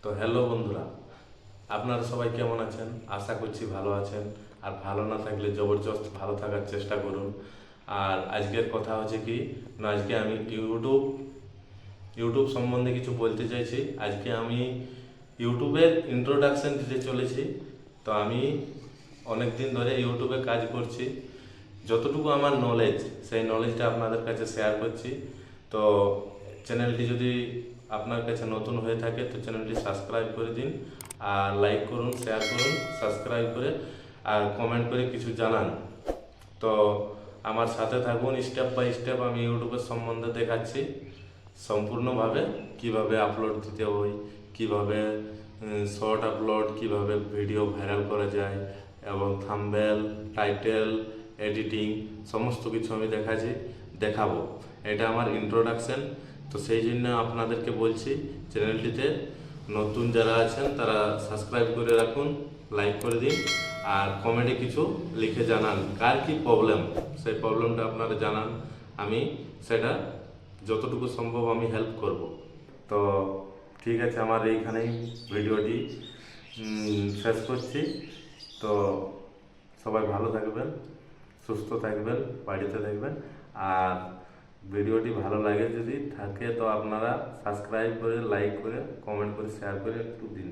তো হ্যালো বন্ধুরা, আপনারা সবাই কেমন আছেন? আশা করছি ভালো আছেন। আর ভালো না থাকলে জবরদস্ত ভালো থাকার চেষ্টা করুন। আর আজকের কথা হচ্ছে কি না, আজকে আমি ইউটিউব সম্বন্ধে কিছু বলতে চাইছি। আজকে আমি ইউটিউবের ইন্ট্রোডাকশন দিতে চলেছি। তো আমি অনেক দিন ধরে ইউটিউবে কাজ করছি। যতটুকু আমার নলেজ, সেই নলেজটা আপনাদের কাছে শেয়ার করছি। তো চ্যানেলটি যদি আপনার কাছে নতুন হয়ে থাকে তো চ্যানেলটি সাবস্ক্রাইব করে দিন, আর লাইক করুন, শেয়ার করুন, সাবস্ক্রাইব করে আর কমেন্ট করে কিছু জানান। তো আমার সাথে থাকুন, স্টেপ বাই স্টেপ আমি ইউটিউবের সম্বন্ধে দেখাচ্ছি সম্পূর্ণভাবে, কিভাবে আপলোড দিতে হয়, কিভাবে শর্ট আপলোড, কিভাবে ভিডিও ভাইরাল করা যায়, এবং থাম্বনেল, টাইটেল, এডিটিং সমস্ত কিছু আমি দেখাবো। এটা আমার ইন্ট্রোডাকশন। তো সেই জন্য আপনাদেরকে বলছি, চ্যানেলটিতে নতুন যারা আছেন তারা সাবস্ক্রাইব করে রাখুন, লাইক করে দিন, আর কমেন্টে কিছু লিখে জানান কার কি প্রবলেম, সেই প্রবলেমটা আপনারা জানান। আমি সেটা যতটুকু সম্ভব আমি হেল্প করব। তো ঠিক আছে, আমার এইখানেই ভিডিওটি শেষ করছি। তো সবাই ভালো থাকবেন, সুস্থ থাকবেন, বাড়িতে থাকবেন। আর ভিডিওটি ভালো লাগে যদি থাকে তো আপনারা সাবস্ক্রাইব করে, লাইক করে, কমেন্ট করে, শেয়ার করে একটু দিন।